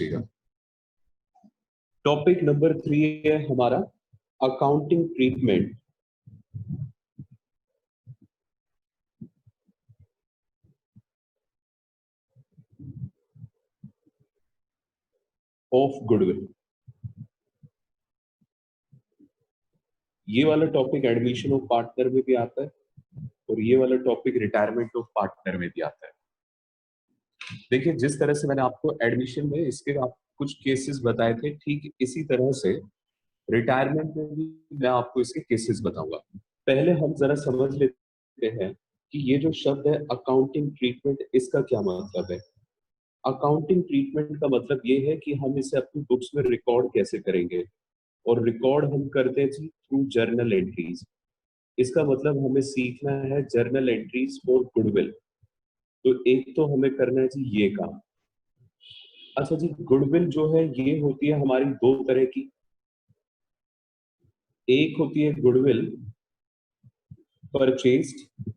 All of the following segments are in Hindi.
लीजिएगा। टॉपिक नंबर 3 है हमारा अकाउंटिंग ट्रीटमेंट ऑफ गुडविल। ये वाला टॉपिक एडमिशन ऑफ पार्टनर में भी आता है और ये वाला टॉपिक रिटायरमेंट ऑफ पार्टनर में भी आता है। देखिए, जिस तरह से मैंने आपको एडमिशन में इसके आप कुछ केसेस बताए थे, ठीक इसी तरह से रिटायरमेंट में भी मैं आपको इसके केसेस बताऊंगा। पहले हम जरा समझ लेते हैं कि ये जो शब्द है अकाउंटिंग ट्रीटमेंट, इसका क्या मतलब है। अकाउंटिंग ट्रीटमेंट का मतलब ये है कि हम इसे अपनी बुक्स में रिकॉर्ड कैसे करेंगे, और रिकॉर्ड हम करते हैं जी थ्रू जर्नल एंट्रीज। इसका मतलब हमें सीखना है जर्नल एंट्रीज फॉर गुडविल। तो एक तो हमें करना है जी ये काम। अच्छा जी, गुडविल जो है ये होती है हमारी दो तरह की। एक होती है गुडविल परचेज्ड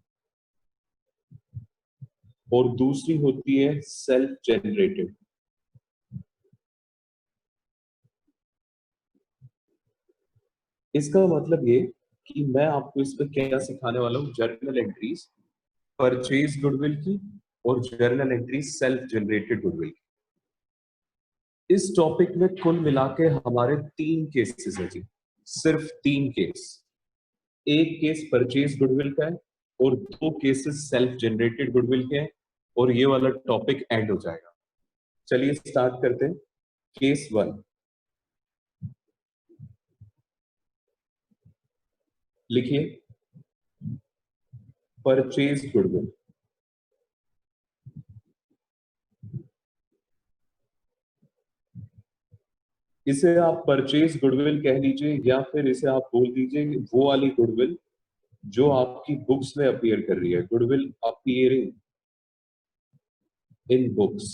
और दूसरी होती है सेल्फ जनरेटेड। इसका मतलब ये कि मैं आपको इस पर क्या सिखाने वाला हूँ, जर्नल एंट्रीज परचेज गुडविल की और journal entries self generated goodwill की। इस टॉपिक में कुल मिला के हमारे 3 केसेस है जी, सिर्फ 3 केस। एक केस परचेज गुडविल का है और 2 केसेस सेल्फ जनरेटेड गुडविल के हैं, और ये वाला टॉपिक एंड हो जाएगा। चलिए स्टार्ट करते हैं। केस 1 लिखिए, परचेज गुडविल। इसे आप परचेज गुडविल कह लीजिए या फिर इसे आप बोल दीजिए वो वाली गुडविल जो आपकी बुक्स में अपीयर कर रही है, गुडविल अपीयरिंग इन बुक्स।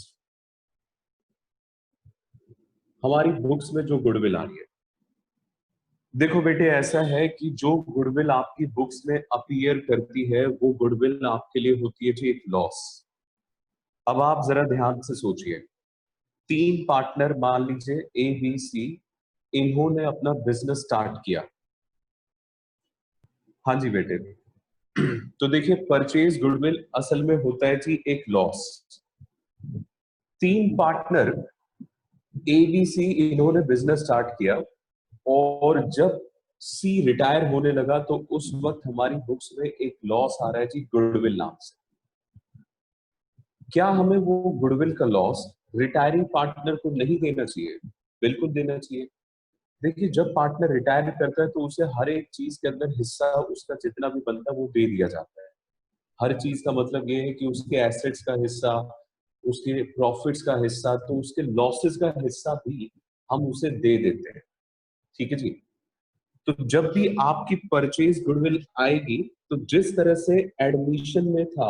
हमारी बुक्स में जो गुडविल आ रही है, देखो बेटे ऐसा है कि जो गुडविल आपकी बुक्स में अपीयर करती है वो गुडविल आपके लिए होती है जी एक लॉस। अब आप जरा ध्यान से सोचिए, 3 पार्टनर मान लीजिए ए बी सी, इन्होंने अपना बिजनेस स्टार्ट किया। हाँ जी बेटे, तो देखिए परचेज गुडविल असल में होता है जी एक लॉस। 3 पार्टनर एबीसी इन्होंने बिजनेस स्टार्ट किया, और जब सी रिटायर होने लगा तो उस वक्त हमारी बुक्स में एक लॉस आ रहा है जी गुडविल नाम से। क्या हमें वो गुडविल का लॉस रिटायरिंग पार्टनर को नहीं देना चाहिए? बिल्कुल देना चाहिए। देखिए, जब पार्टनर रिटायर करता है तो उसे हर एक चीज के अंदर हिस्सा उसका जितना भी बनता है वो दे दिया जाता है। हर चीज का मतलब ये है कि उसके एसेट्स का हिस्सा, उसके प्रॉफिट्स का हिस्सा, तो उसके लॉसेस का हिस्सा भी हम उसे दे देते हैं। ठीक है जी। तो जब भी आपकी परचेज गुडविल आएगी तो जिस तरह से एडमिशन में था,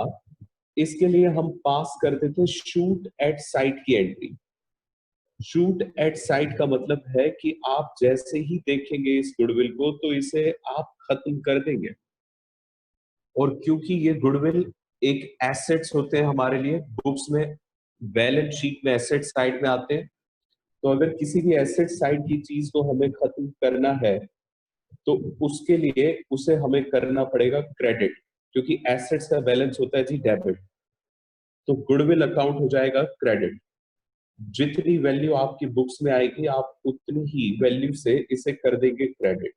इसके लिए हम पास करते थे शूट एट साइट की एंट्री। शूट एट साइट का मतलब है कि आप जैसे ही देखेंगे इस गुडविल को तो इसे आप खत्म कर देंगे। और क्योंकि ये गुडविल एक एसेट्स होते हैं हमारे लिए, बुक्स में बैलेंस शीट में एसेट साइड में आते हैं, तो अगर किसी भी एसेट साइड की चीज को हमें खत्म करना है तो उसके लिए उसे हमें करना पड़ेगा क्रेडिट, क्योंकि एसेट्स का बैलेंस होता है जी डेबिट। तो गुडविल अकाउंट हो जाएगा क्रेडिट। जितनी वैल्यू आपकी बुक्स में आएगी आप उतनी ही वैल्यू से इसे कर देंगे क्रेडिट,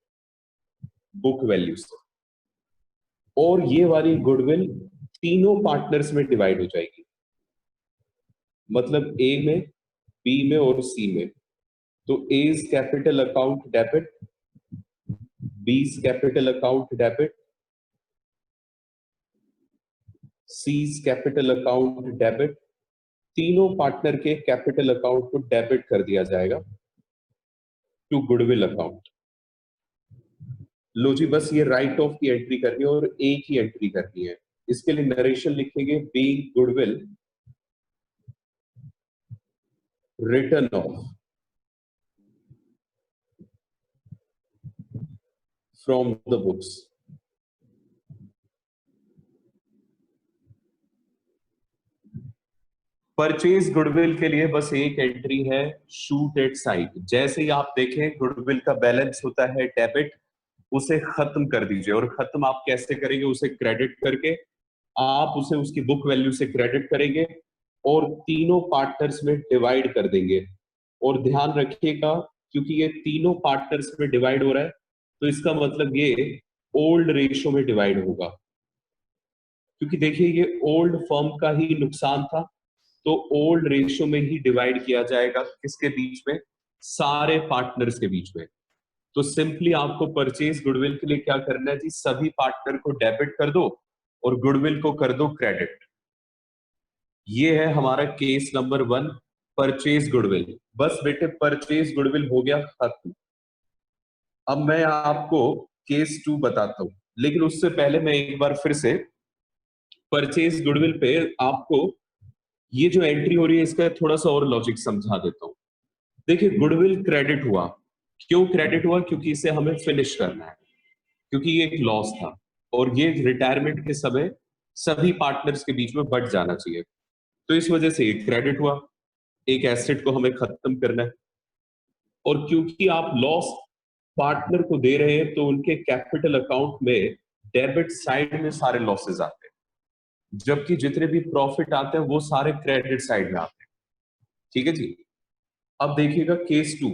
बुक वैल्यू से। और ये वाली गुडविल तीनों पार्टनर्स में डिवाइड हो जाएगी, मतलब ए में, बी में और सी में। तो A's capital account debit, B's capital account debit, C's capital account debit. तीनों पार्टनर के कैपिटल अकाउंट को डेबिट कर दिया जाएगा टू गुडविल अकाउंट। लो जी, बस ये राइट ऑफ की एंट्री करनी है और एक ही एंट्री करनी है। इसके लिए नरेशन लिखेंगे, being goodwill written of from the books. Purchase goodwill के लिए बस एक एंट्री है, शूट एट साइट। जैसे ही आप देखें गुडविल का बैलेंस होता है डेबिट, उसे खत्म कर दीजिए। और खत्म आप कैसे करेंगे? उसे क्रेडिट करके आप उसे उसकी बुक वैल्यू से क्रेडिट करेंगे और तीनों पार्टनर्स में डिवाइड कर देंगे। और ध्यान रखिएगा, क्योंकि ये तीनों पार्टनर्स में डिवाइड हो रहा है तो इसका मतलब ये ओल्ड रेशियो में डिवाइड होगा। क्योंकि देखिए ये ओल्ड फर्म का ही नुकसान था, तो ओल्ड रेशियो में ही डिवाइड किया जाएगा। किसके बीच में? सारे पार्टनर्स के बीच में। तो सिंपली आपको परचेज गुडविल के लिए क्या करना है जी? सभी पार्टनर को डेबिट कर दो और गुडविल को कर दो क्रेडिट। ये है हमारा केस नंबर 1, परचेज गुडविल। बस बेटे परचेज गुडविल हो गया खत्म। अब मैं आपको केस 2 बताता हूं, लेकिन उससे पहले मैं एक बार फिर से परचेज गुडविल पे आपको ये जो एंट्री हो रही है इसका थोड़ा सा और लॉजिक समझा देता हूं। देखिए गुडविल क्रेडिट हुआ। क्यों क्रेडिट हुआ? क्योंकि इसे हमें फिनिश करना है, क्योंकि ये एक लॉस था और ये रिटायरमेंट के समय सभी पार्टनर्स के बीच में बट जाना चाहिए। तो इस वजह से एक क्रेडिट हुआ, एक एसेट को हमें खत्म करना है। और क्योंकि आप लॉस पार्टनर को दे रहे हैं तो उनके कैपिटल अकाउंट में डेबिट साइड में सारे लॉसेस आते हैं, जबकि जितने भी प्रॉफिट आते हैं वो सारे क्रेडिट साइड में आते हैं। ठीक है जी। अब देखिएगा केस 2,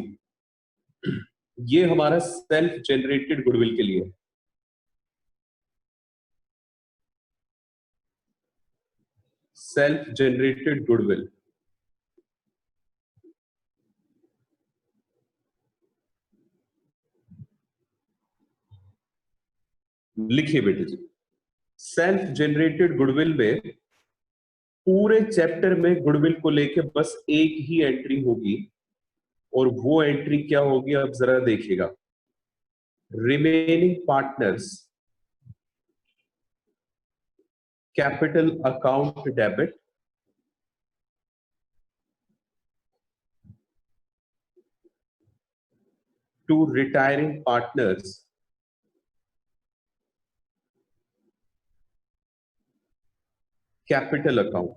ये हमारा सेल्फ जनरेटेड गुडविल के लिए है। सेल्फ जनरेटेड गुडविल, लिखिए बेटे जी। सेल्फ जनरेटेड गुडविल में पूरे चैप्टर में गुडविल को लेके बस एक ही एंट्री होगी, और वो एंट्री क्या होगी अब जरा देखिएगा। Remaining partners capital account debit to retiring partners capital account.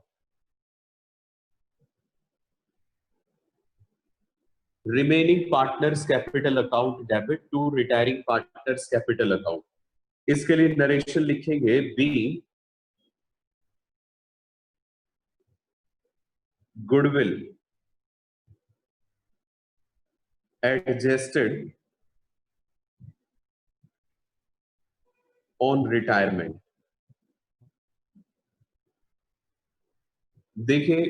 Remaining partners capital account debit to retiring partners capital account. इसके लिए नरेशन लिखेंगे बी गुडविल एडजस्टेड ऑन रिटायरमेंट। देखिए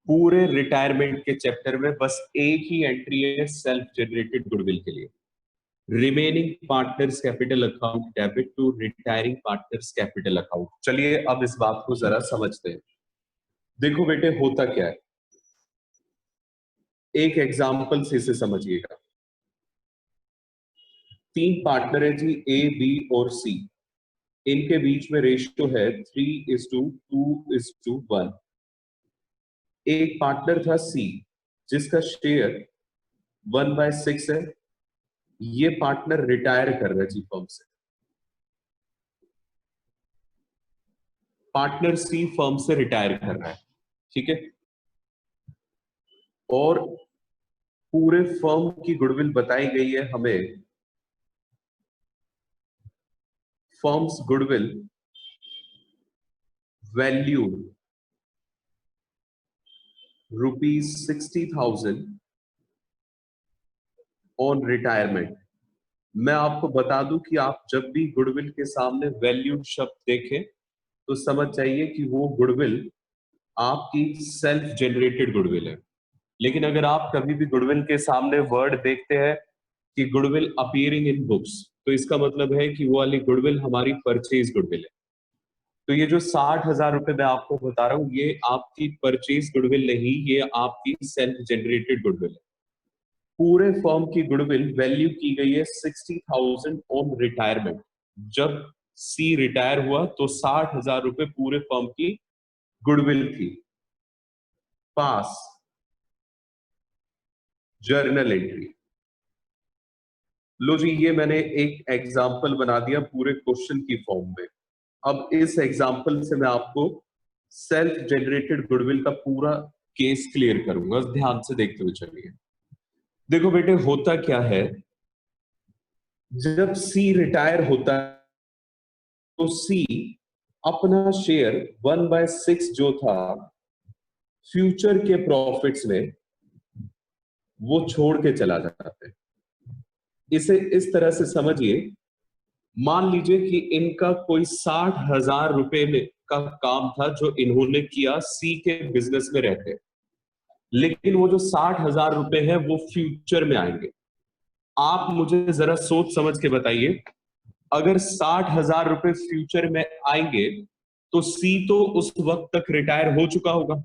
पूरे रिटायरमेंट के चैप्टर में बस एक ही एंट्री है सेल्फ जनरेटेड गुडविल के लिए। Remaining partners capital account debit to retiring partners capital account. चलिए अब इस बात को जरा समझते हैं। देखो बेटे होता क्या है, एक एग्जांपल से इसे समझिएगा। 3 पार्टनर है जी, ए बी और सी। इनके बीच में रेशियो है 3:2:1। एक पार्टनर था सी जिसका शेयर 1/6 है। ये पार्टनर रिटायर कर रहा है जी फर्म से। पार्टनर सी फर्म से रिटायर कर रहा है, ठीक है। और पूरे फर्म की गुडविल बताई गई है हमें। Firms goodwill value ₹60,000 on retirement. मैं आपको बता दूं कि आप जब भी गुडविल के सामने वैल्यू शब्द देखें तो समझ जाइए कि वो गुडविल आपकी सेल्फ जनरेटेड गुडविल है। लेकिन अगर आप कभी भी गुडविल के सामने वर्ड देखते हैं कि गुडविल अपीयरिंग इन बुक्स, तो इसका मतलब है कि वो वाली गुडविल हमारी परचेज गुडविल है। तो ये जो 60,000 रुपए मैं आपको बता रहा हूं, ये आपकी परचेज गुडविल नहीं, ये आपकी सेल्फ जनरेटेड गुडविल है। पूरे फर्म की गुडविल वैल्यू की गई है 60,000 ऑन रिटायरमेंट। जब सी रिटायर हुआ तो 60,000 रुपए पूरे फर्म की गुडविल थी। पास जर्नल एंट्री। लो जी, ये मैंने एक एग्जाम्पल बना दिया पूरे क्वेश्चन की फॉर्म में। अब इस एग्जाम्पल से मैं आपको सेल्फ जनरेटेड गुडविल का पूरा केस क्लियर करूंगा, ध्यान से देखते हुए चलिए। देखो बेटे, होता क्या है, जब सी रिटायर होता है तो सी अपना शेयर 1/6 जो था फ्यूचर के प्रॉफिट्स में वो छोड़ के चला जाता है। इसे इस तरह से समझिए, मान लीजिए कि इनका कोई 60,000 रुपए में का काम था जो इन्होंने किया सी के बिजनेस में रहते, लेकिन वो जो 60,000 रुपए है वो फ्यूचर में आएंगे। आप मुझे जरा सोच समझ के बताइए, अगर 60,000 रुपए फ्यूचर में आएंगे तो सी तो उस वक्त तक रिटायर हो चुका होगा,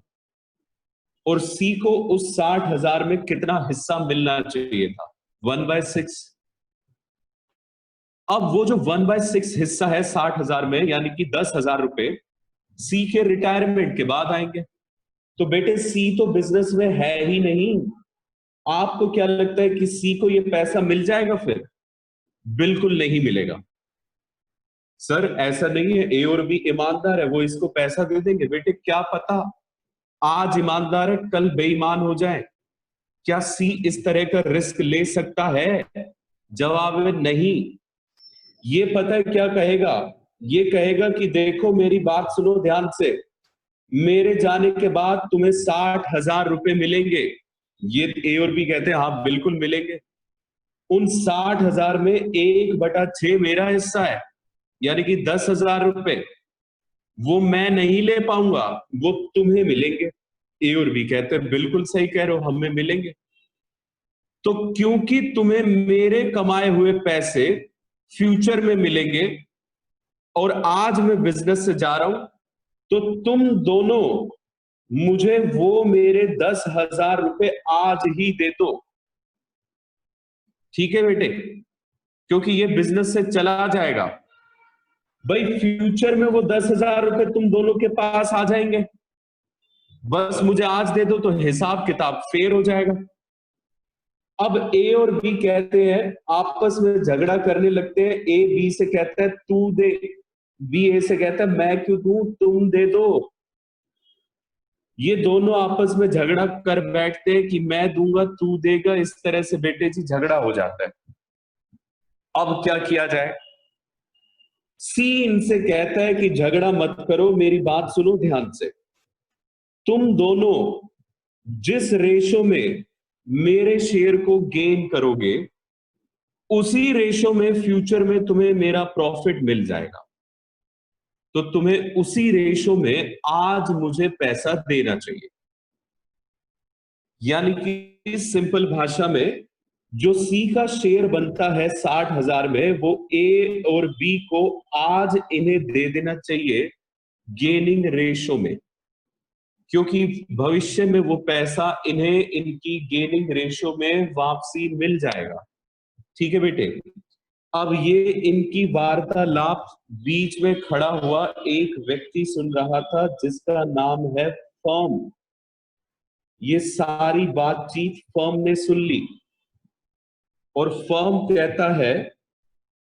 और सी को उस 60,000 में कितना हिस्सा मिलना चाहिए था? 1/6। अब वो जो 1/6 हिस्सा है 60,000 में, यानी कि 10,000 रुपए सी के रिटायरमेंट के बाद आएंगे। तो बेटे सी तो बिजनेस में है ही नहीं, आपको क्या लगता है कि सी को ये पैसा मिल जाएगा फिर? बिल्कुल नहीं मिलेगा। सर ऐसा नहीं है, ए और बी ईमानदार है, वो इसको पैसा दे देंगे। बेटे क्या पता आज ईमानदार है कल बेईमान हो जाए, क्या सी इस तरह का रिस्क ले सकता है? जवाब है नहीं। ये पता है क्या कहेगा? ये कहेगा कि देखो मेरी बात सुनो ध्यान से, मेरे जाने के बाद तुम्हें 60,000 रुपए मिलेंगे। ये ए और बी कहते हैं हाँ बिल्कुल मिलेंगे। उन 60,000 में 1/6 मेरा हिस्सा है, यानी कि 10,000 रुपए वो मैं नहीं ले पाऊंगा, वो तुम्हें मिलेंगे। ए और बी कहते हैं बिल्कुल सही कह रहे हो, हमें मिलेंगे। तो क्योंकि तुम्हें मेरे कमाए हुए पैसे फ्यूचर में मिलेंगे और आज मैं बिजनेस से जा रहा हूं, तो तुम दोनों मुझे वो मेरे 10,000 रुपए आज ही दे दो। ठीक है बेटे, क्योंकि ये बिजनेस से चला जाएगा। भाई फ्यूचर में वो 10,000 रुपए तुम दोनों के पास आ जाएंगे, बस मुझे आज दे दो तो हिसाब किताब फेयर हो जाएगा। अब ए और बी कहते हैं, आपस में झगड़ा करने लगते हैं। ए बी से कहता है तू दे, बी ए से कहता है मैं क्यों दूं, तुम दे दो। ये दोनों आपस में झगड़ा कर बैठते हैं कि मैं दूंगा तू देगा, इस तरह से बेटे जी झगड़ा हो जाता है। अब क्या किया जाए? सी इनसे कहता है कि झगड़ा मत करो, मेरी बात सुनो ध्यान से। तुम दोनों जिस रेशो में मेरे शेयर को गेन करोगे, उसी रेशो में फ्यूचर में तुम्हें मेरा प्रॉफिट मिल जाएगा। तो तुम्हें उसी रेशो में आज मुझे पैसा देना चाहिए। यानी कि सिंपल भाषा में, जो सी का शेयर बनता है 60,000 में, वो ए और बी को आज इन्हें दे देना चाहिए गेनिंग रेशो में, क्योंकि भविष्य में वो पैसा इन्हें इनकी गेनिंग रेशो में वापसी मिल जाएगा। ठीक है बेटे, अब ये इनकी वार्तालाप बीच में खड़ा हुआ एक व्यक्ति सुन रहा था जिसका नाम है फर्म। ये सारी बातचीत फर्म ने सुन ली और फर्म कहता है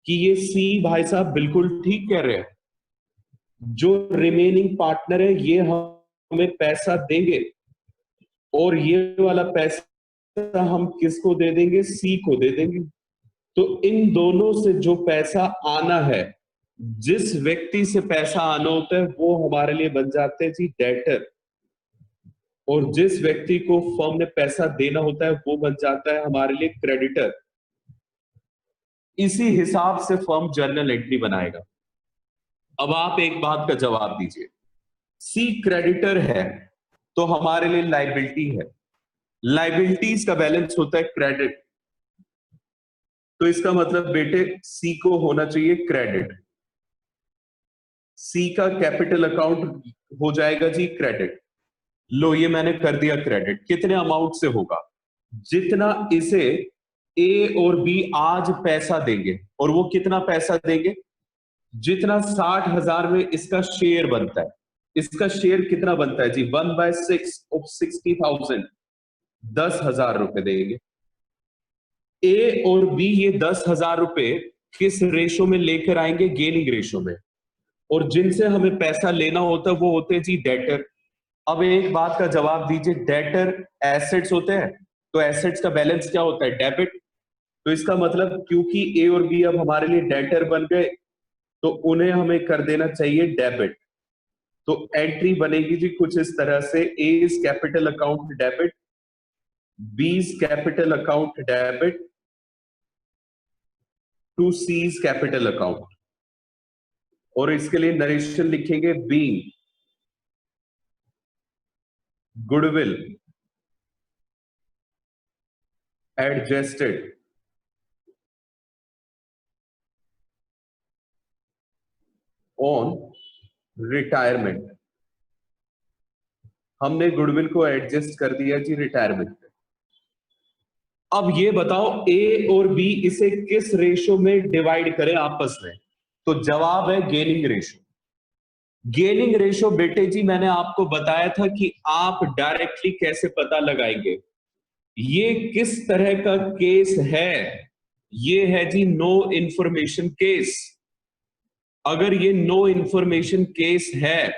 कि ये सी भाई साहब बिल्कुल ठीक कह रहे हैं, जो रिमेनिंग पार्टनर है ये हमें पैसा देंगे, और ये वाला पैसा हम किसको दे देंगे? सी को दे देंगे। तो इन दोनों से जो पैसा आना है, जिस व्यक्ति से पैसा आना होता है वो हमारे लिए बन जाते हैं जी डेटर, और जिस व्यक्ति को फर्म ने पैसा देना होता है वो बन जाता है हमारे लिए क्रेडिटर। इसी हिसाब से फर्म जर्नल एंट्री बनाएगा। अब आप एक बात का जवाब दीजिए, सी क्रेडिटर है तो हमारे लिए लाइबिलिटी है, लाइबिलिटीज का बैलेंस होता है क्रेडिट, तो इसका मतलब बेटे सी को होना चाहिए क्रेडिट। सी का कैपिटल अकाउंट हो जाएगा जी क्रेडिट। लो ये मैंने कर दिया क्रेडिट। कितने अमाउंट से होगा? जितना इसे ए और बी आज पैसा देंगे, और वो कितना पैसा देंगे? जितना 60,000 में इसका शेयर बनता है। इसका शेयर कितना बनता है जी? 1/6 ऑफ 60,000, 10,000 रुपए देंगे। ए और बी ये 10,000 रुपए किस रेशो में लेकर आएंगे? गेनिंग रेशो में। और जिनसे हमें पैसा लेना होता है वो होते हैं जी डेटर। अब एक बात का जवाब दीजिए, डेटर एसेट्स होते हैं, तो एसेट्स का बैलेंस क्या होता है? डेबिट। तो इसका मतलब क्योंकि ए और बी अब हमारे लिए डेटर बन गए, तो उन्हें हमें कर देना चाहिए डेबिट। तो एंट्री बनेगी जी कुछ इस तरह से, A is capital account debit, B is capital account debit to C is capital account. और इसके लिए नरेशन लिखेंगे, being goodwill adjusted on retirement. हमने गुडविल को एडजस्ट कर दिया जी रिटायरमेंट पे। अब ये बताओ ए और बी इसे किस रेशो में डिवाइड करें आपस में? तो जवाब है गेनिंग रेशो। गेनिंग रेशो बेटे जी मैंने आपको बताया था कि आप डायरेक्टली कैसे पता लगाएंगे। ये किस तरह का केस है? ये है जी नो इंफॉर्मेशन केस। अगर ये नो इंफॉर्मेशन केस है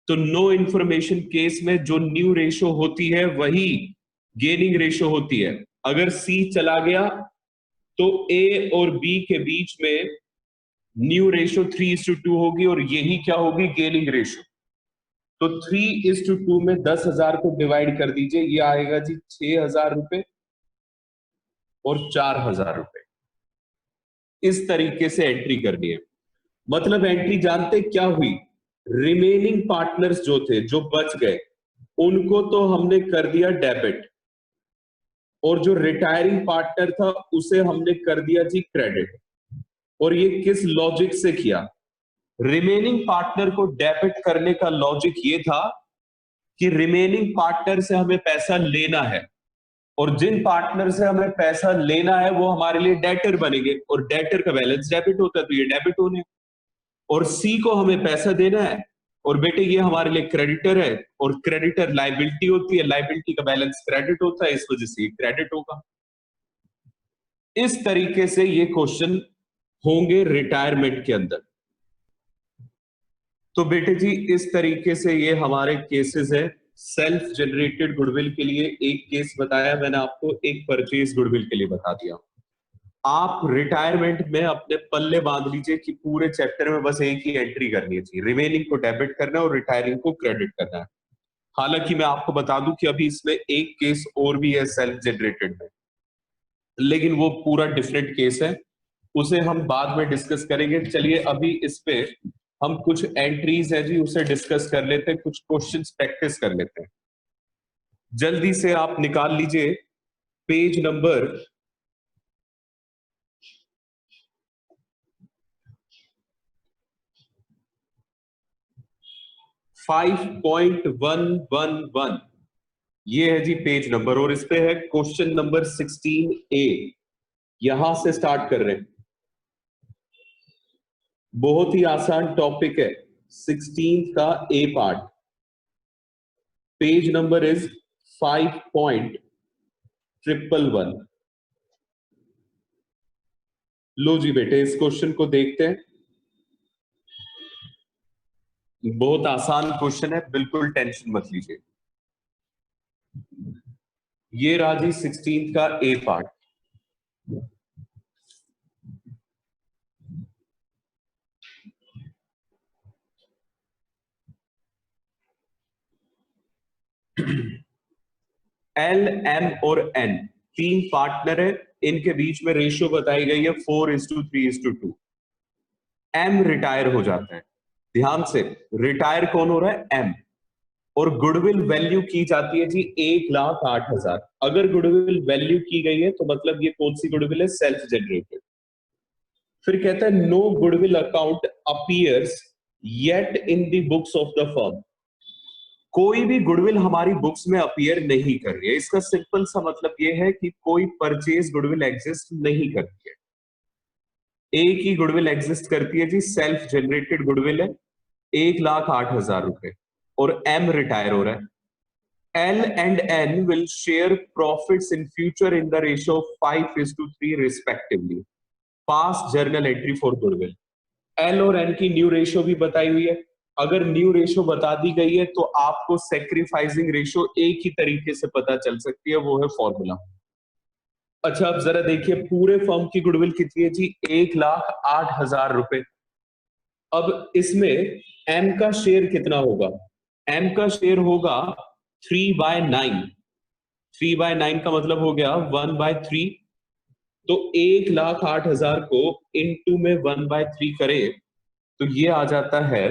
तो नो इंफॉर्मेशन केस में जो न्यू रेशो होती है वही गेनिंग रेशो होती है। अगर सी चला गया तो ए और बी के बीच में न्यू रेशो 3:2 होगी और यही क्या होगी? Gaining ratio. तो 3:2 में 10,000 को डिवाइड कर दीजिए, ये आएगा जी 6,000 रुपए और 4,000 रुपए। इस तरीके से एंट्री करनी है। मतलब एंट्री जानते क्या हुई? रिमेनिंग पार्टनर्स जो थे, जो बच गए, उनको तो हमने कर दिया डेबिट, और जो रिटायरिंग पार्टनर था उसे हमने कर दिया जी क्रेडिट। और ये किस लॉजिक से किया? रिमेनिंग पार्टनर को डेबिट करने का लॉजिक ये था कि रिमेनिंग पार्टनर से हमें पैसा लेना है, और जिन पार्टनर से हमें पैसा लेना है वो हमारे लिए डेटर बनेंगे, और डेटर का बैलेंस डेबिट होता है तो ये डेबिट होने। और सी को हमें पैसा देना है, और बेटे ये हमारे लिए क्रेडिटर है, और क्रेडिटर लाइबिलिटी होती है, लाइबिलिटी का बैलेंस क्रेडिट होता है, इस वजह से क्रेडिट होगा। इस तरीके से ये क्वेश्चन होंगे रिटायरमेंट के अंदर। तो बेटे जी इस तरीके से ये हमारे केसेस है। सेल्फ जनरेटेड गुडविल के लिए एक केस बताया मैंने आपको, एक परचेज गुडविल के लिए बता दिया। आप रिटायरमेंट में अपने पल्ले बांध लीजिए कि पूरे चैप्टर में बस एक ही एंट्री करनी है, रिमेनिंग को डेबिट करना है और रिटायरिंग को क्रेडिट करना है। हालांकि मैं आपको बता दूं कि अभी इसमें एक केस और भी है सेल्फ जनरेटेड में, लेकिन वो पूरा डिफरेंट केस है, उसे हम बाद में डिस्कस करेंगे। चलिए अभी इस पे हम कुछ एंट्रीज है जी उसे डिस्कस कर लेते हैं, कुछ क्वेश्चंस प्रैक्टिस कर लेते हैं। जल्दी से आप निकाल लीजिए पेज नंबर 5.111। ये है जी पेज नंबर, और इस पे है क्वेश्चन नंबर 16A। यहां से स्टार्ट कर रहे हैं, बहुत ही आसान टॉपिक है, 16 का A part. Page number is 5.111। लो जी बेटे इस क्वेश्चन को देखते हैं। बहुत आसान क्वेश्चन है, बिल्कुल टेंशन मत लीजिए। ये रहा जी 16 का ए पार्ट। एल, एम और एन तीन पार्टनर है, इनके बीच में रेशियो बताई गई है 4:3:2। एम रिटायर हो जाता है, ध्यान से, रिटायर कौन हो रहा है? एम। और गुडविल वैल्यू की जाती है जी 1,08,000। अगर गुडविल वैल्यू की गई है तो मतलब ये कौन सी गुडविल है? Self generated. फिर कहता है no goodwill account appears yet in the books of the firm. कोई भी गुडविल हमारी बुक्स में अपीयर नहीं कर रही है, इसका सिंपल सा मतलब ये है कि कोई परचेज गुडविल एग्जिस्ट नहीं करती है। एक ही गुडविल एग्जिस्ट करती है जी, सेल्फ जनरेटेड गुडविल है, 1,08,000 रुपए, और एम रिटायर हो रहा है। L and N will share profits in future in the ratio of 5:3 respectively. Past journal entry for goodwill. L और एन की न्यू रेशियो भी बताई हुई है। अगर न्यू रेशियो बता दी गई है तो आपको सेक्रीफाइसिंग रेशियो एक ही तरीके से पता चल सकती है, वो है फॉर्मूला। अच्छा अब जरा देखिए पूरे फर्म की गुडविल कितनी है जी, 1,08,000 रुपए। अब इसमें एम का शेयर कितना होगा, एम का शेयर होगा 3/9। 3/9 का मतलब हो गया 1/3। तो 1,08,000 को इनटू में 1/3 करे तो ये आ जाता है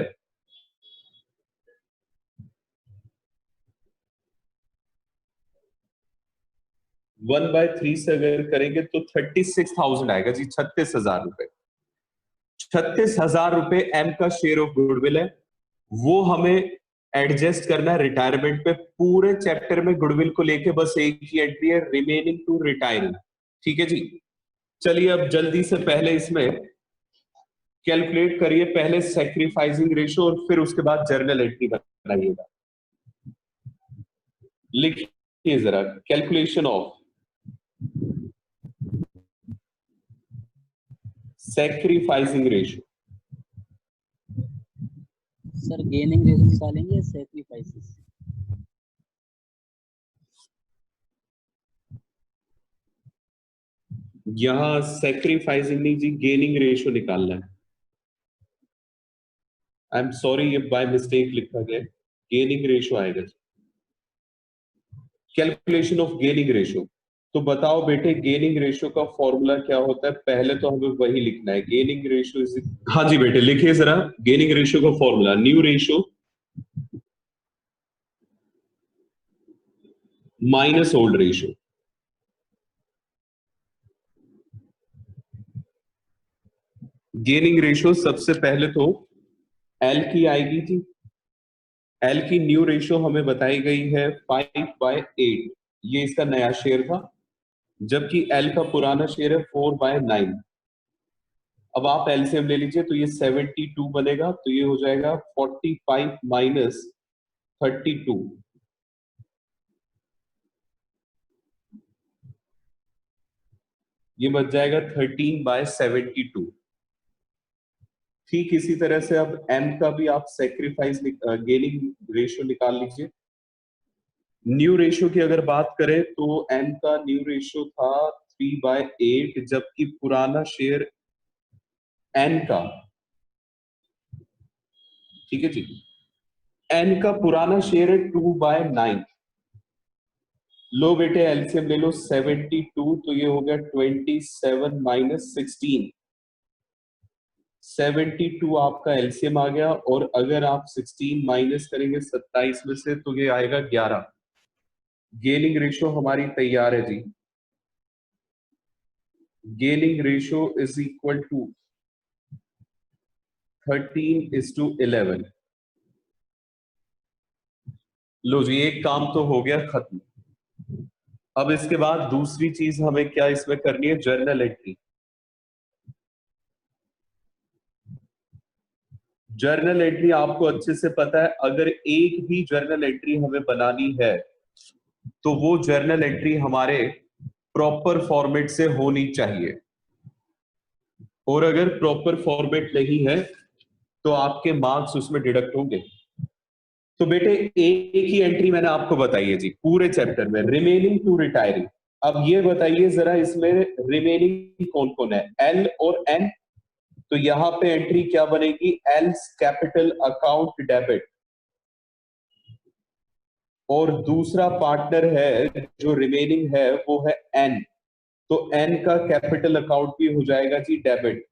1/3 से अगर करेंगे तो 36,000 आएगा जी, 36,000 रुपए। 36,000 रुपए एम का शेयर ऑफ गुडविल है, वो हमें एडजस्ट करना है रिटायरमेंट पे। पूरे चैप्टर में गुडविल को लेके बस एक ही एंट्री है, रिमेनिंग टू रिटायरिंग। ठीक है जी, चलिए अब जल्दी से पहले इसमें कैलकुलेट करिए, पहले सेक्रीफाइसिंग रेशियो और फिर उसके बाद जर्नल एंट्री बनाइएगा। लिखिए जरा calculation of sacrificing ratio. Sir gaining ratio निकालेंगे या सैक्रिफाइसेस? यहां सेक्रीफाइसिंग नहीं जी, गेनिंग रेशियो निकालना है। आई एम सॉरी, ये बाय मिस्टेक लिखा गया, गेनिंग रेशियो आएगा। कैलकुलेशन ऑफ गेनिंग रेशियो, तो बताओ बेटे गेनिंग रेशियो का फॉर्मूला क्या होता है, पहले तो हमें वही लिखना है। गेनिंग रेशियो इज, हाँ जी बेटे लिखिए जरा गेनिंग रेशियो का formula, new ratio minus old ratio. Gaining ratio सबसे पहले तो एल की आएगी थी, एल की न्यू रेशियो हमें बताई गई है 5/8, ये इसका नया शेयर था, जबकि एल का पुराना शेयर है 4/9। अब आप एलसीएम ले लीजिए तो ये 72 बनेगा, तो ये हो जाएगा 45 माइनस 32, ये बच जाएगा 13/72। ठीक इसी तरह से अब एम का भी आप सेक्रीफाइस गेनिंग रेशियो निकाल लीजिए। न्यू रेशियो की अगर बात करें तो एम का न्यू रेशियो था 3/8, जबकि पुराना शेयर एन का, ठीक है जी, एन का पुराना शेयर है 2/9। लो बेटे एलसीएम ले लो 72, तो ये हो गया 27 माइनस 16। 72 आपका एलसीएम आ गया, और अगर आप 16 माइनस करेंगे 27 में से तो ये आएगा 11। गेनिंग रेशियो हमारी तैयार है जी, gaining ratio is equal to 13:11। लो जी एक काम तो हो गया खत्म। अब इसके बाद दूसरी चीज हमें क्या इसमें करनी है, जर्नल एंट्री। जर्नल एंट्री आपको अच्छे से पता है, अगर एक भी जर्नल एंट्री हमें बनानी है तो वो जर्नल एंट्री हमारे प्रॉपर फॉर्मेट से होनी चाहिए, और अगर प्रॉपर फॉर्मेट नहीं है तो आपके मार्क्स उसमें डिडक्ट होंगे। तो बेटे एक ही एंट्री मैंने आपको बताई है जी पूरे चैप्टर में, रिमेनिंग टू रिटायरिंग। अब ये बताइए जरा इसमें रिमेनिंग कौन कौन है, एल और एन। तो यहां पे एंट्री क्या बनेगी, एल्स कैपिटल अकाउंट डेबिट, और दूसरा पार्टनर है जो रिमेनिंग है वो है एन, तो एन का कैपिटल अकाउंट भी हो जाएगा जी डेबिट,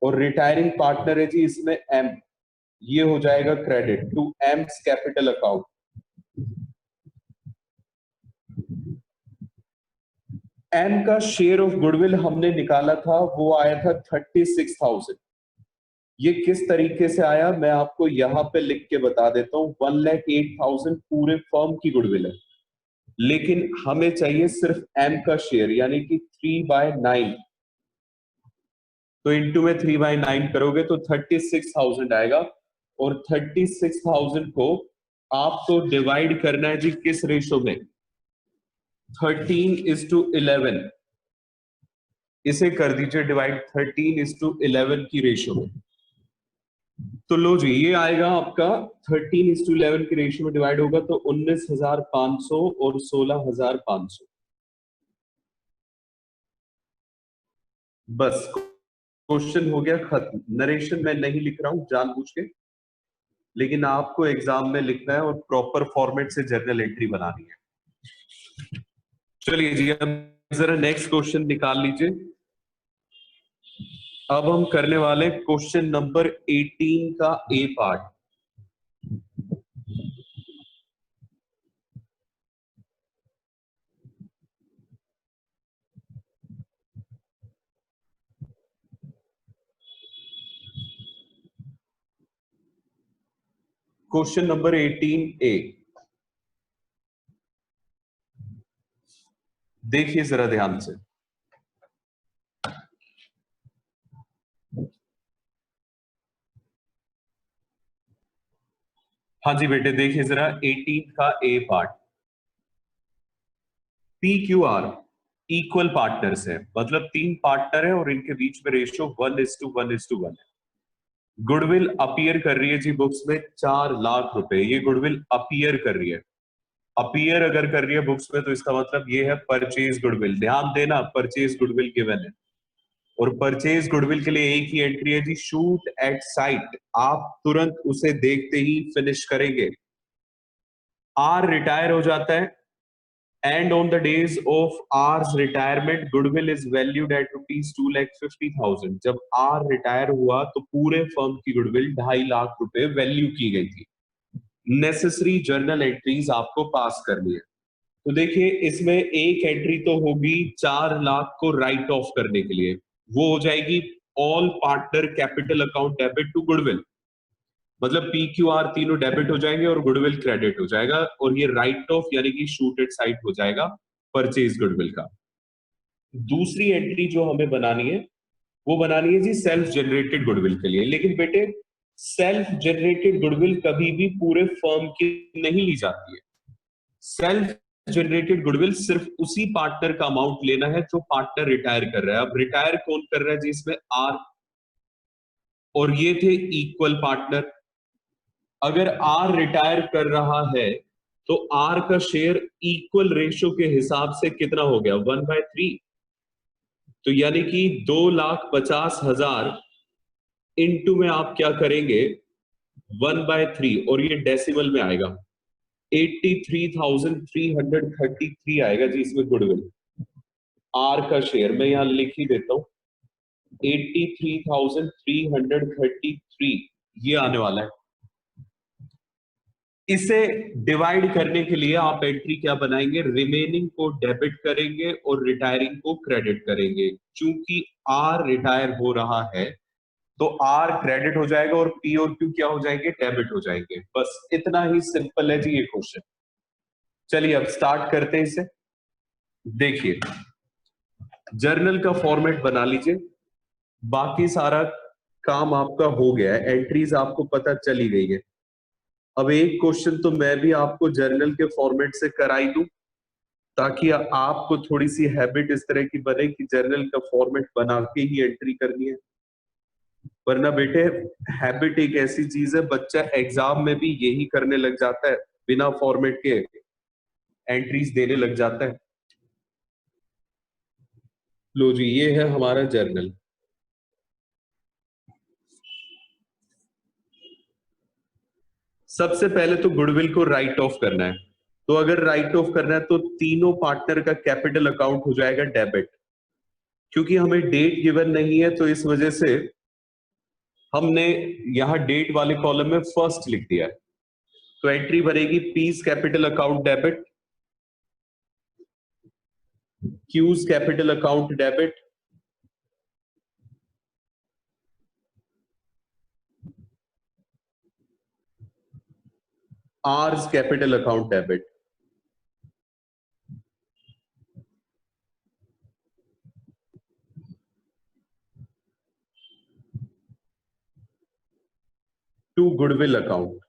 और रिटायरिंग पार्टनर है जी इसमें एम, ये हो जाएगा credit to M's capital account. M का शेयर ऑफ गुडविल हमने निकाला था, वो आया था 36,000। ये किस तरीके से आया मैं आपको यहां पे लिख के बता देता हूं। 1,08,000 पूरे फर्म की गुडविल है, लेकिन हमें चाहिए सिर्फ एम का शेयर, यानी कि 3/9। तो इंटू में 3/9 करोगे तो 36,000 आएगा, और 36,000 को आपको डिवाइड करना है जी किस रेशो में, 13:11। इसे कर दीजिए डिवाइड 13:11 की रेशियो में। तो लो जी, ये आएगा आपका 13:11 के रेशियो में डिवाइड होगा तो 19,500 और 16,500। बस क्वेश्चन हो गया खत्म। नरेशन मैं नहीं लिख रहा हूं जानबूझ के, लेकिन आपको एग्जाम में लिखना है और प्रॉपर फॉर्मेट से जर्नल एंट्री बनानी है। चलिए जी, अब जरा नेक्स्ट क्वेश्चन निकाल लीजिए। अब हम करने वाले क्वेश्चन नंबर 18 का ए पार्ट। क्वेश्चन नंबर 18 ए, देखिए जरा ध्यान से। हाँ जी बेटे, देखिए जरा 18 का A part. P Q R equal partners है, मतलब 3 पार्टनर है और इनके बीच में रेशियो 1:1:1 है। गुडविल अपीयर कर रही है जी बुक्स में 4 लाख रुपए। ये गुडविल अपीयर कर रही है। अपीयर अगर कर रही है बुक्स में तो इसका मतलब ये है परचेज गुडविल। ध्यान देना, परचेज गुडविल गिवन है और परचेज गुडविल के लिए एक ही एंट्री है जी, शूट एट साइट। आप तुरंत उसे देखते ही फिनिश करेंगे। आर रिटायर हो जाता है and on the date of R's retirement goodwill is valued at ₹2,50,000। जब आर रिटायर हुआ तो पूरे फर्म की गुडविल 2.5 लाख रुपए वैल्यू की गई थी। नेसेसरी जर्नल एंट्रीज आपको पास करनी है। तो देखिए इसमें एक एंट्री तो होगी 4 लाख को राइट ऑफ करने के लिए, वो हो जाएगी all partner capital account debit to goodwill. मतलब पी क्यू आर तीनों डेबिट हो जाएंगे और गुडविल क्रेडिट हो जाएगा, और ये राइट ऑफ यानी कि शूट एट साइट हो जाएगा परचेज गुडविल का। दूसरी एंट्री जो हमें बनानी है वो बनानी है जी सेल्फ जनरेटेड गुडविल के लिए। लेकिन बेटे सेल्फ जनरेटेड गुडविल कभी भी पूरे फर्म की नहीं ली जाती है। सेल्फ जनरेटेड गुडविल सिर्फ उसी पार्टनर का अमाउंट लेना है जो पार्टनर रिटायर कर रहा है। अब रिटायर कौन कर रहा है जी इसमें? आर, और ये थे इक्वल पार्टनर। अगर आर रिटायर कर रहा है तो आर का शेयर इक्वल रेशियो के हिसाब से कितना हो गया? 1/3। तो यानी कि 2,50,000 इंटू में आप क्या करेंगे? 1/3, और ये डेसिमल में आएगा 83,333 आएगा जी इसमें गुडविल। आर का शेयर मैं यहां लिख ही देता हूं, 83,333 ये आने वाला है। इसे डिवाइड करने के लिए आप एंट्री क्या बनाएंगे? रिमेनिंग को डेबिट करेंगे और रिटायरिंग को क्रेडिट करेंगे। चूंकि आर रिटायर हो रहा है तो आर क्रेडिट हो जाएगा और पी और क्यू क्या हो जाएंगे? डेबिट हो जाएंगे। बस इतना ही सिंपल है जी ये क्वेश्चन। चलिए अब स्टार्ट करते हैं इसे। देखिए जर्नल का फॉर्मेट बना लीजिए, बाकी सारा काम आपका हो गया है, एंट्रीज आपको पता चली गई है। अब एक क्वेश्चन तो मैं भी आपको जर्नल के फॉर्मेट से कराई दूं ताकि आपको थोड़ी सी हैबिट इस तरह की बने कि जर्नल का फॉर्मेट बना के ही एंट्री करनी है। वरना बेटे हैबिट एक ऐसी चीज है, बच्चा एग्जाम में भी यही करने लग जाता है, बिना फॉर्मेट के एंट्रीज देने लग जाता है। लो जी, ये है हमारा जर्नल। सबसे पहले तो गुडविल को राइट ऑफ करना है। तो अगर राइट ऑफ करना है तो तीनों पार्टनर का कैपिटल अकाउंट हो जाएगा डेबिट। क्योंकि हमें डेट गिवन नहीं है तो इस वजह से हमने यहां डेट वाले कॉलम में फर्स्ट लिख दिया है। तो एंट्री बनेगी P's capital account debit, Q's capital account debit, R's capital account debit. To goodwill account.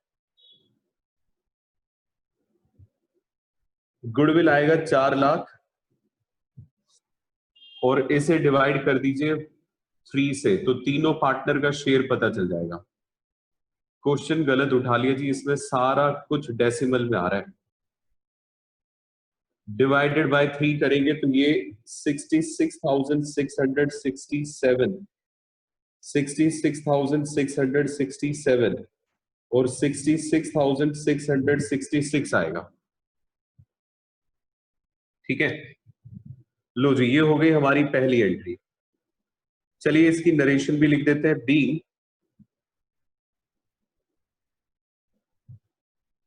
Goodwill आएगा 4 लाख और इसे डिवाइड कर दीजिए 3 से, तो तीनों पार्टनर का शेयर पता चल जाएगा। क्वेश्चन गलत उठा लिया जी, इसमें सारा कुछ डेसिमल में आ रहा है। डिवाइडेड बाय 3 करेंगे तो ये 66,667 66,667 और 66,666 आएगा। ठीक है, लो जी, ये हो गई हमारी पहली एंट्री। चलिए इसकी नरेशन भी लिख देते हैं। बी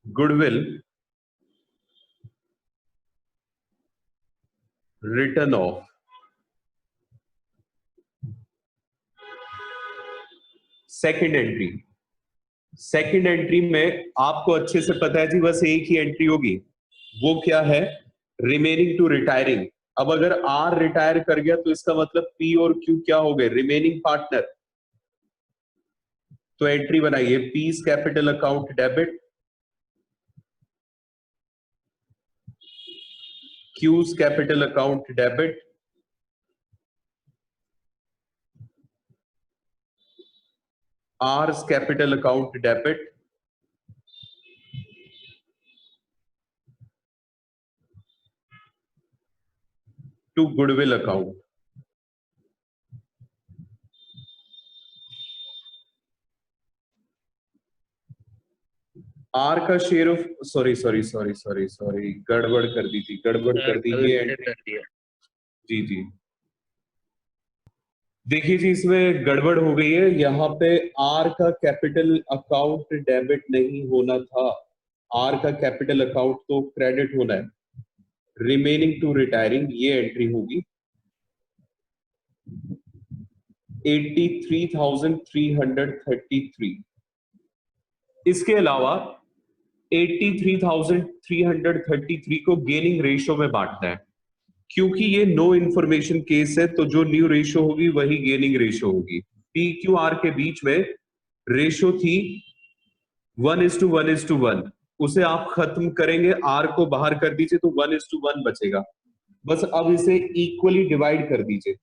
goodwill written off second entry. Second entry में आपको अच्छे से पता है जी, बस एक ही एंट्री होगी, वो क्या है, रिमेनिंग टू रिटायरिंग। अब अगर आर रिटायर कर गया तो इसका मतलब पी और क्यू क्या हो गए, रिमेनिंग पार्टनर। तो एंट्री बनाइए, P's capital account debit, Q's capital account debit, R's capital account debit, to goodwill account. R का share of, sorry sorry sorry sorry sorry, गड़बड़ कर दी थी, गड़बड़ कर दी ये एंट्री। जी जी, देखिए जी, इसमें गड़बड़ हो गई है। यहाँ पे आर का कैपिटल अकाउंट डेबिट नहीं होना था, आर का कैपिटल अकाउंट तो क्रेडिट होना है। रिमेनिंग टू रिटायरिंग ये एंट्री होगी 83,333। इसके अलावा 83,333 को गेनिंग रेशियो में बांटना है। क्योंकि ये नो इन्फॉर्मेशन केस है तो जो न्यू रेशियो होगी वही गेनिंग रेशियो होगी। पी क्यू आर के बीच में रेशियो थी 1:1:1, उसे आप खत्म करेंगे, आर को बाहर कर दीजिए तो 1:1 बचेगा। बस अब इसे इक्वली डिवाइड कर दीजिए,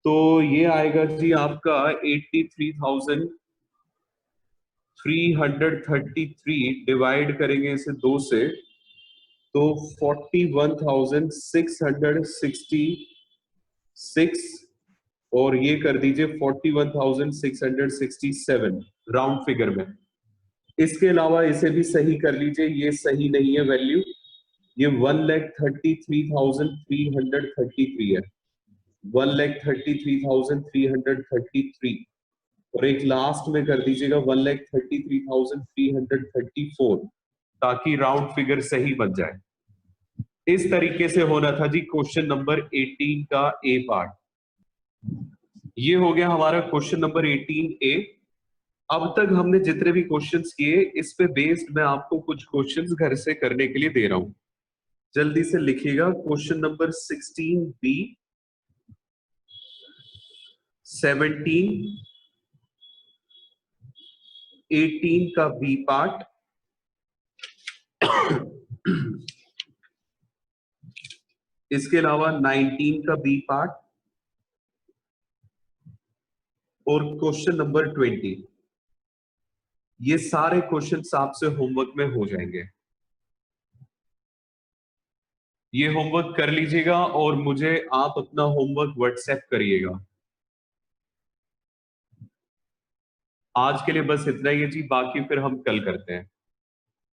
तो ये आएगा जी आपका 83,333 डिवाइड करेंगे इसे 2 से तो 41,666 और ये कर दीजिए 41,667 राउंड फिगर में। इसके अलावा इसे भी सही कर लीजिए, ये सही नहीं है वैल्यू, ये 1,33,333 है, 1,33,333 और एक लास्ट में कर दीजिएगा 1,33,334 ताकि राउंड फिगर सही बन जाए। इस तरीके से होना था जी क्वेश्चन नंबर 18 का ए पार्ट। ये हो गया हमारा क्वेश्चन नंबर 18 ए। अब तक हमने जितने भी क्वेश्चंस किए इस पे बेस्ड मैं आपको कुछ क्वेश्चंस घर से करने के लिए दे रहा हूं, जल्दी से लिखिएगा। क्वेश्चन नंबर 16 बी, 17, 18 का बी पार्ट, इसके अलावा 19 का बी पार्ट और क्वेश्चन नंबर 20। ये सारे क्वेश्चंस आपसे होमवर्क में हो जाएंगे, ये होमवर्क कर लीजिएगा और मुझे आप अपना होमवर्क व्हाट्सएप करिएगा। आज के लिए बस इतना ही है जी, बाकी फिर हम कल करते हैं।